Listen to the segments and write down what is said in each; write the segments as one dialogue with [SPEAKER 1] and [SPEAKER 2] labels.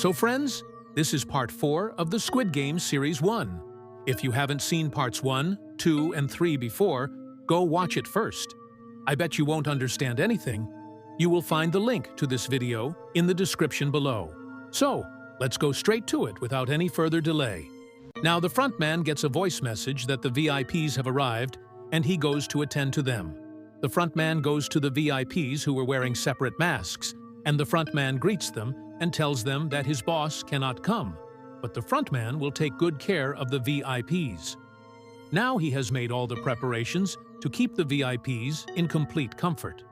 [SPEAKER 1] So friends, this is part 4 of the Squid Game Series 1. If you haven't seen parts 1, 2, and 3 before, go watch it first. I bet you won't understand anything. You will find the link to this video in the description below. So, let's go straight to it without any further delay. Now the front man gets a voice message that the VIPs have arrived, and he goes to attend to them. The front man goes to the VIPs who were wearing separate masks, and the front man greets them and tells them that his boss cannot come, but the front man will take good care of the VIPs. Now he has made all the preparations to keep the VIPs in complete comfort.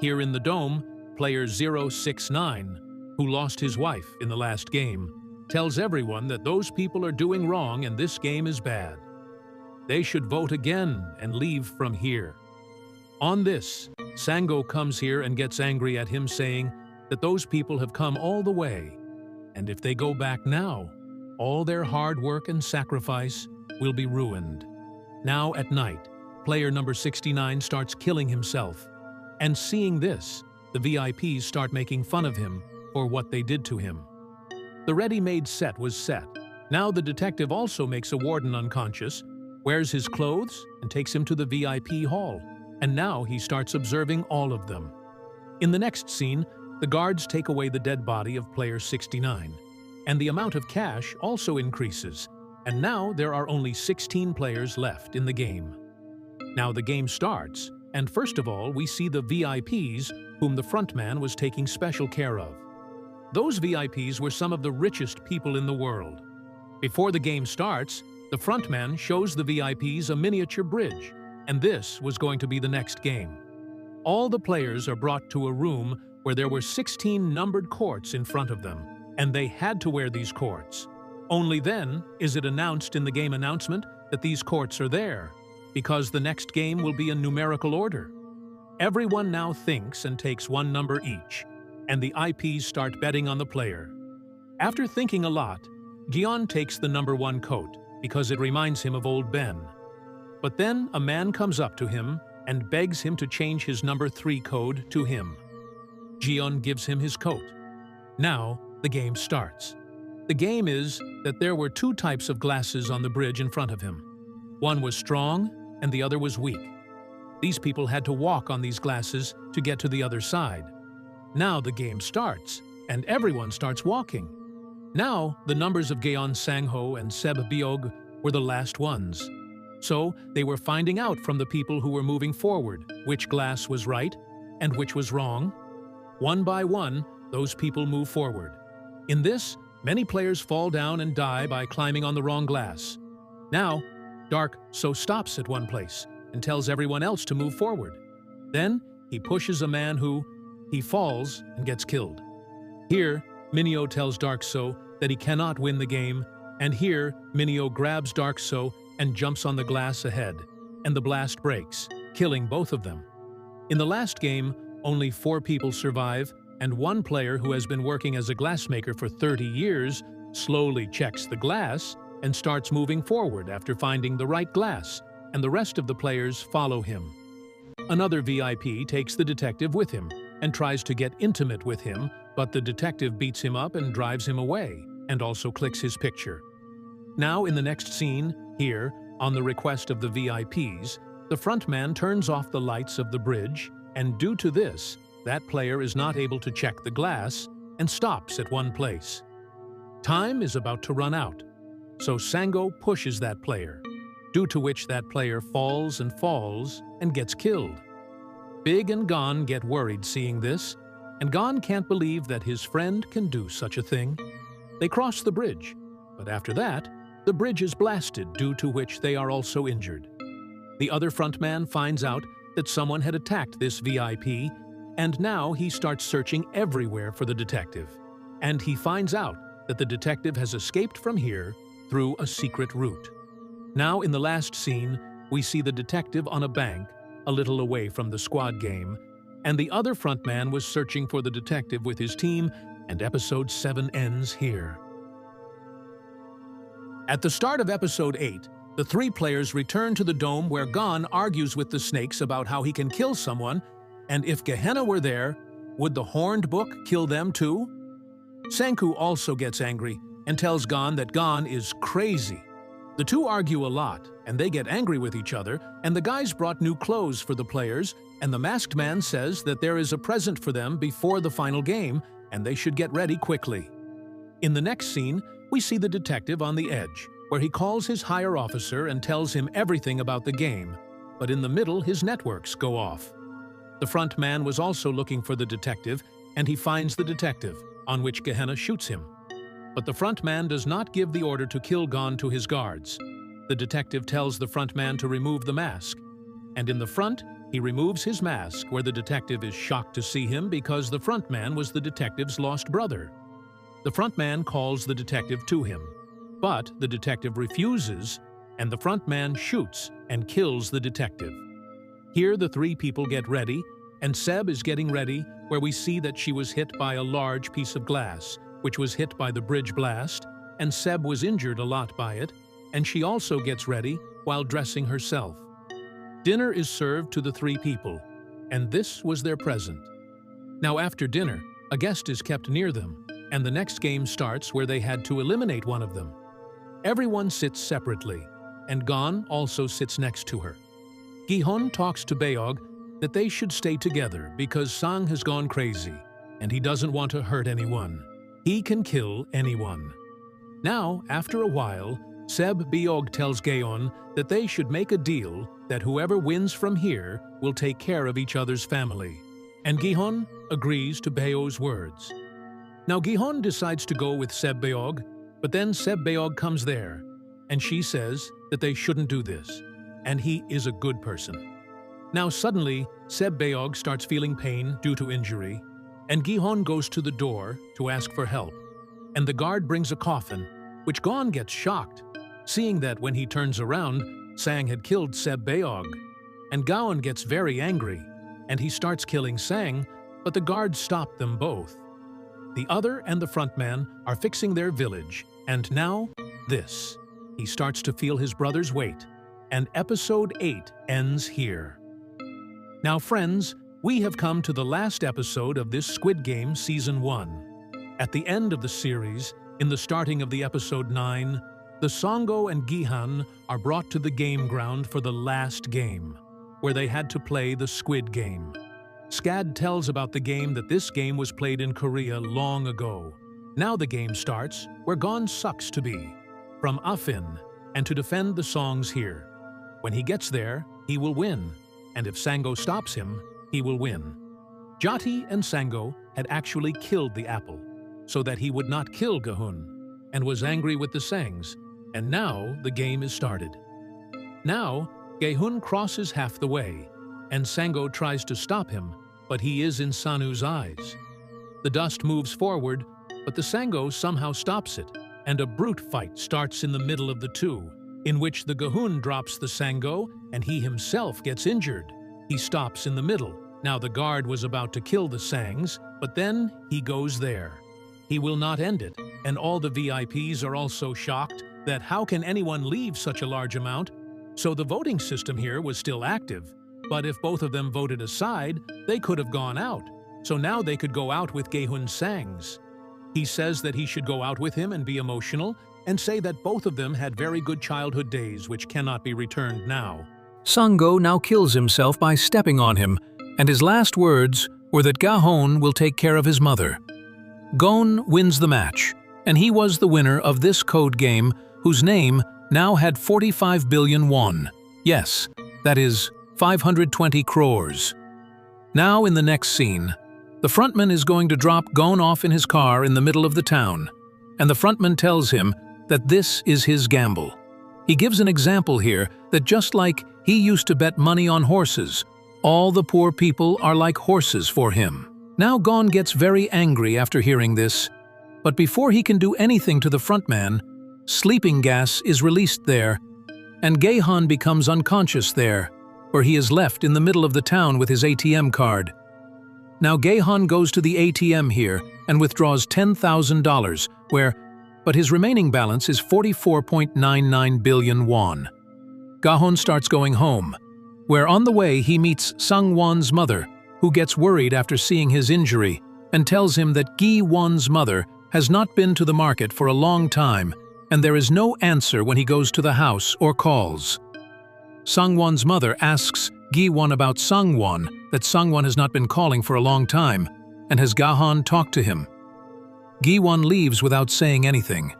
[SPEAKER 1] Here in the dome, player 069, who lost his wife in the last game, tells everyone that those people are doing wrong and this game is bad. They should vote again and leave from here. On this, Sango comes here and gets angry at him, saying that those people have come all the way, and if they go back now, all their hard work and sacrifice will be ruined. Now at night, player number 69 starts killing himself, and seeing this, the VIPs start making fun of him for what they did to him. The ready-made set was set. Now the detective also makes a warden unconscious, wears his clothes, and takes him to the VIP hall, and now he starts observing all of them. In the next scene, the guards take away the dead body of player 69, and the amount of cash also increases, and now there are only 16 players left in the game. Now the game starts, and first of all we see the VIPs whom the frontman was taking special care of. Those VIPs were some of the richest people in the world. Before the game starts, the frontman shows the VIPs a miniature bridge, and this was going to be the next game. All the players are brought to a room where there were 16 numbered courts in front of them, and they had to wear these courts. Only then is it announced in the game announcement that these courts are there, because the next game will be in numerical order. Everyone now thinks and takes one number each, and the IPs start betting on the player. After thinking a lot, Gion takes the number 1 coat, because it reminds him of old Ben. But then a man comes up to him and begs him to change his number 3 code to him. Gion gives him his coat. Now, the game starts. The game is that there were 2 types of glasses on the bridge in front of him. One was strong, and the other was weak. These people had to walk on these glasses to get to the other side. Now the game starts, and everyone starts walking. Now, the numbers of Gaeon Sangho and Seb Biog were the last ones. So, they were finding out from the people who were moving forward which glass was right and which was wrong. One by one, those people move forward. In this, many players fall down and die by climbing on the wrong glass. Now, Dark So stops at one place and tells everyone else to move forward. Then, he pushes a man who, he falls and gets killed. Here, Minio tells Dark So that he cannot win the game, and here, Minio grabs Dark So and jumps on the glass ahead, and the blast breaks, killing both of them. In the last game, only 4 people survive, and one player who has been working as a glassmaker for 30 years slowly checks the glass and starts moving forward after finding the right glass, and the rest of the players follow him. Another VIP takes the detective with him and tries to get intimate with him, but the detective beats him up and drives him away, and also clicks his picture. Now in the next scene, here, on the request of the VIPs, the frontman turns off the lights of the bridge, and due to this, that player is not able to check the glass and stops at one place. Time is about to run out, so Sango pushes that player, due to which that player falls and gets killed. Big and Gon get worried seeing this, and Gon can't believe that his friend can do such a thing. They cross the bridge, but after that, the bridge is blasted, due to which they are also injured. The other frontman finds out that someone had attacked this VIP, and now he starts searching everywhere for the detective. And he finds out that the detective has escaped from here through a secret route. Now in the last scene, we see the detective on a bank, a little away from the squad game, and the other frontman was searching for the detective with his team, and episode 7 ends here. At the start of episode 8, the 3 players return to the dome where Gon argues with the snakes about how he can kill someone, and if Gehenna were there, would the horned book kill them too? Sanku also gets angry and tells Gon that Gon is crazy. The two argue a lot, and they get angry with each other, and the guys brought new clothes for the players, and the masked man says that there is a present for them before the final game, and they should get ready quickly. In the next scene, we see the detective on the edge, where he calls his higher officer and tells him everything about the game, but in the middle his networks go off. The front man was also looking for the detective, and he finds the detective, on which Gehenna shoots him. But the front man does not give the order to kill Gon to his guards. The detective tells the front man to remove the mask, and in the front, he removes his mask, where the detective is shocked to see him because the front man was the detective's lost brother. The front man calls the detective to him, but the detective refuses, and the front man shoots and kills the detective. Here the three people get ready, and Seb is getting ready, where we see that she was hit by a large piece of glass, which was hit by the bridge blast, and Seb was injured a lot by it, and she also gets ready while dressing herself. Dinner is served to the three people, and this was their present. Now after dinner, a guest is kept near them, and the next game starts where they had to eliminate one of them. Everyone sits separately, and Gon also sits next to her. Gihon talks to Beog that they should stay together because Sang has gone crazy, and he doesn't want to hurt anyone. He can kill anyone. Now, after a while, Seb Beog tells Geon that they should make a deal that whoever wins from here will take care of each other's family, and Gihon agrees to Beog's words. Now Gihon decides to go with Seb Beog, but then Seb Beog comes there, and she says that they shouldn't do this, and he is a good person. Now suddenly, Seb Beog starts feeling pain due to injury, and Gihon goes to the door to ask for help, and the guard brings a coffin, which Gon gets shocked, seeing that when he turns around, Sang had killed Seb Beog. And Gaon gets very angry, and he starts killing Sang, but the guards stop them both. The other and the front man are fixing their village, and now, this. He starts to feel his brother's weight, and episode 8 ends here. Now friends, we have come to the last episode of this Squid Game Season 1. At the end of the series, in the starting of the episode 9, the Songo and Gihan are brought to the game ground for the last game, where they had to play the Squid Game. Skad tells about the game that this game was played in Korea long ago. Now the game starts, where Gon sucks to be, from Afin, and to defend the songs here. When he gets there, he will win, and if Sango stops him, he will win. Jati and Sango had actually killed the apple, so that he would not kill Gahun, and was angry with the Sangs, and now the game is started. Now, Gahun crosses half the way, and Sango tries to stop him, but he is in Sanu's eyes. The dust moves forward, but the Sango somehow stops it, and a brute fight starts in the middle of the two, in which the Gahun drops the Sango, and he himself gets injured. He stops in the middle. Now the guard was about to kill the Sangs, but then he goes there. He will not end it, and all the VIPs are also shocked that how can anyone leave such a large amount? So the voting system here was still active, but if both of them voted aside, they could have gone out. So now they could go out with Gahun Sangs. He says that he should go out with him and be emotional, and say that both of them had very good childhood days which cannot be returned now.
[SPEAKER 2] Sango now kills himself by stepping on him, and his last words were that Gahon will take care of his mother. Gon wins the match, and he was the winner of this code game, whose name now had 45 billion won. Yes, that is 520 crores. Now in the next scene, the frontman is going to drop Gon off in his car in the middle of the town, and the frontman tells him that this is his gamble. He gives an example here that just like he used to bet money on horses, all the poor people are like horses for him. Now Gon gets very angry after hearing this, but before he can do anything to the frontman, sleeping gas is released there, and Gahon becomes unconscious there, where he is left in the middle of the town with his ATM card. Now Gahon goes to the ATM here and withdraws $10,000, but his remaining balance is 44.99 billion won. Gahon starts going home, where on the way he meets Sung-won's mother, who gets worried after seeing his injury and tells him that Gi-won's mother has not been to the market for a long time, and there is no answer when he goes to the house or calls. Sangwon's mother asks Gi-won about Sangwon, that Sangwon has not been calling for a long time, and has Ga-hon talked to him. Gi-won leaves without saying anything.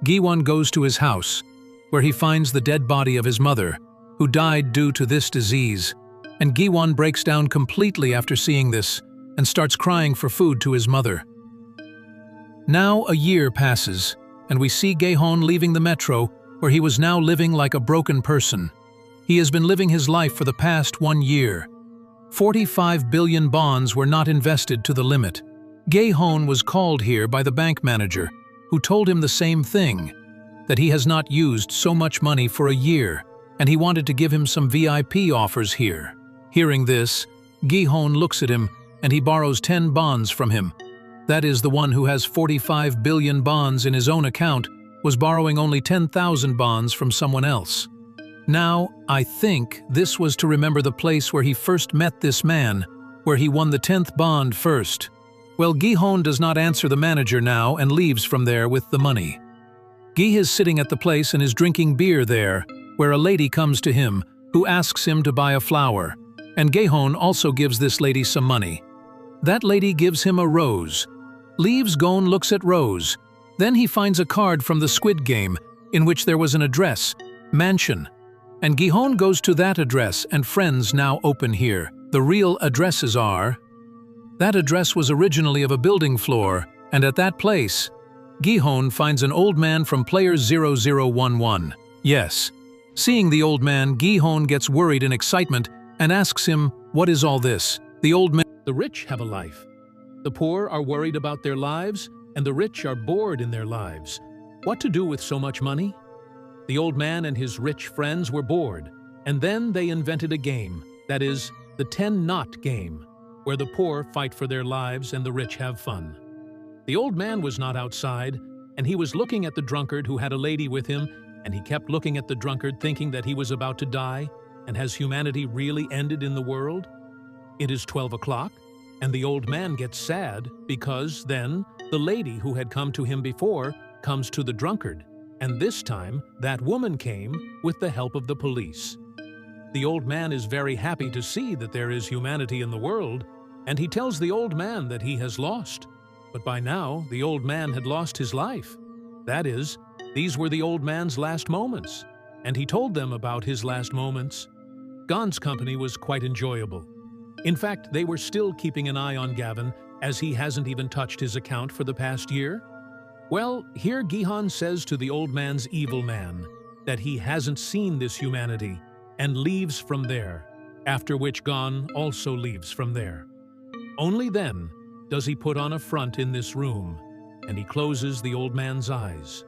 [SPEAKER 2] Gi-won goes to his house, where he finds the dead body of his mother, who died due to this disease, and Gi-won breaks down completely after seeing this and starts crying for food to his mother. Now a year passes, and we see Ga-hon leaving the metro, where he was now living like a broken person. He has been living his life for the past 1 year. 45 billion bonds were not invested to the limit. Ga-hon was called here by the bank manager, who told him the same thing, that he has not used so much money for a year, and he wanted to give him some VIP offers here. Hearing this, Gi-hon looks at him, and he borrows 10 bonds from him. That is, the one who has 45 billion bonds in his own account was borrowing only 10,000 bonds from someone else. Now, I think this was to remember the place where he first met this man, where he won the 10th bond first. Well, Gi-hon does not answer the manager now and leaves from there with the money. Gi is sitting at the place and is drinking beer there, where a lady comes to him, who asks him to buy a flower, and Ga-hon also gives this lady some money. That lady gives him a rose. Leaves Gon looks at Rose. Then he finds a card from the Squid Game, in which there was an address, mansion. And Gi-hon goes to that address, and friends now open here. The real addresses are... That address was originally of a building floor, and at that place, Gi-hon finds an old man from player 0011. Yes. Seeing the old man, Gi-hon gets worried in excitement and asks him, "What is all this?" The old man...
[SPEAKER 1] The rich have a life. The poor are worried about their lives, and the rich are bored in their lives. What to do with so much money? The old man and his rich friends were bored, and then they invented a game, that is, the 10-knot game, where the poor fight for their lives and the rich have fun. The old man was not outside, and he was looking at the drunkard who had a lady with him, and he kept looking at the drunkard thinking that he was about to die, and has humanity really ended in the world? It is 12 o'clock, and the old man gets sad because then the lady who had come to him before comes to the drunkard, and this time that woman came with the help of the police. The old man is very happy to see that there is humanity in the world, and he tells the old man that he has lost. But by now, the old man had lost his life. That is, these were the old man's last moments, and he told them about his last moments. Gon's company was quite enjoyable. In fact, they were still keeping an eye on Gavin, as he hasn't even touched his account for the past year. Well, here Gi-hon says to the old man's evil man that he hasn't seen this humanity and leaves from there, after which Gon also leaves from there. Only then does he put on a front in this room, and he closes the old man's eyes.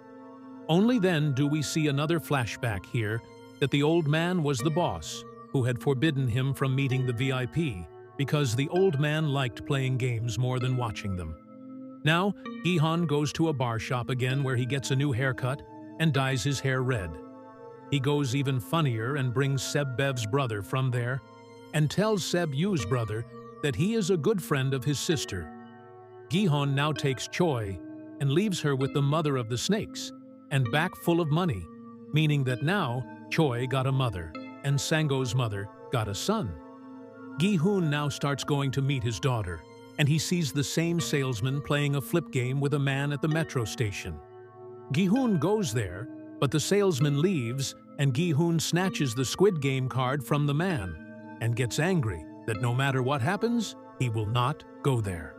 [SPEAKER 1] Only then do we see another flashback here that the old man was the boss, who had forbidden him from meeting the VIP because the old man liked playing games more than watching them. Now, Gi-hon goes to a bar shop again where he gets a new haircut and dyes his hair red. He goes even funnier and brings Seb Bev's brother from there and tells Seb Yu's brother that he is a good friend of his sister. Gi-hon now takes Choi and leaves her with the mother of the snakes and back full of money, meaning that now Choi got a mother and Sango's mother got a son. Gi-hoon now starts going to meet his daughter, and he sees the same salesman playing a flip game with a man at the metro station. Gi-hoon goes there, but the salesman leaves, and Gi-hoon snatches the Squid Game card from the man and gets angry that no matter what happens, he will not go there.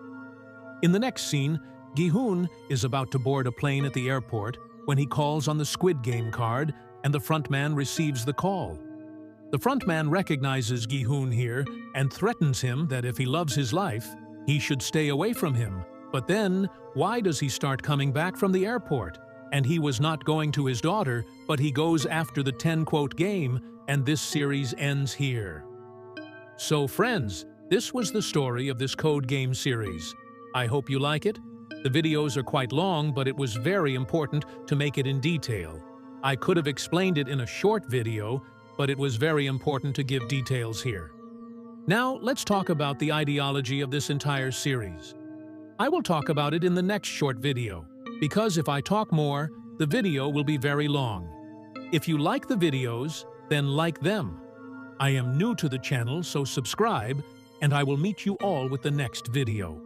[SPEAKER 1] In the next scene, Gi-hoon is about to board a plane at the airport when he calls on the Squid Game card, and the front man receives the call. The front man recognizes Gi-hoon here and threatens him that if he loves his life, he should stay away from him. But then, why does he start coming back from the airport? And he was not going to his daughter, but he goes after the 10-quote game, and this series ends here. So friends, this was the story of this Code Game series. I hope you like it. The videos are quite long, but it was very important to make it in detail. I could have explained it in a short video, but it was very important to give details here. Now, let's talk about the ideology of this entire series. I will talk about it in the next short video, because if I talk more, the video will be very long. If you like the videos, then like them. I am new to the channel, so subscribe, and I will meet you all with the next video.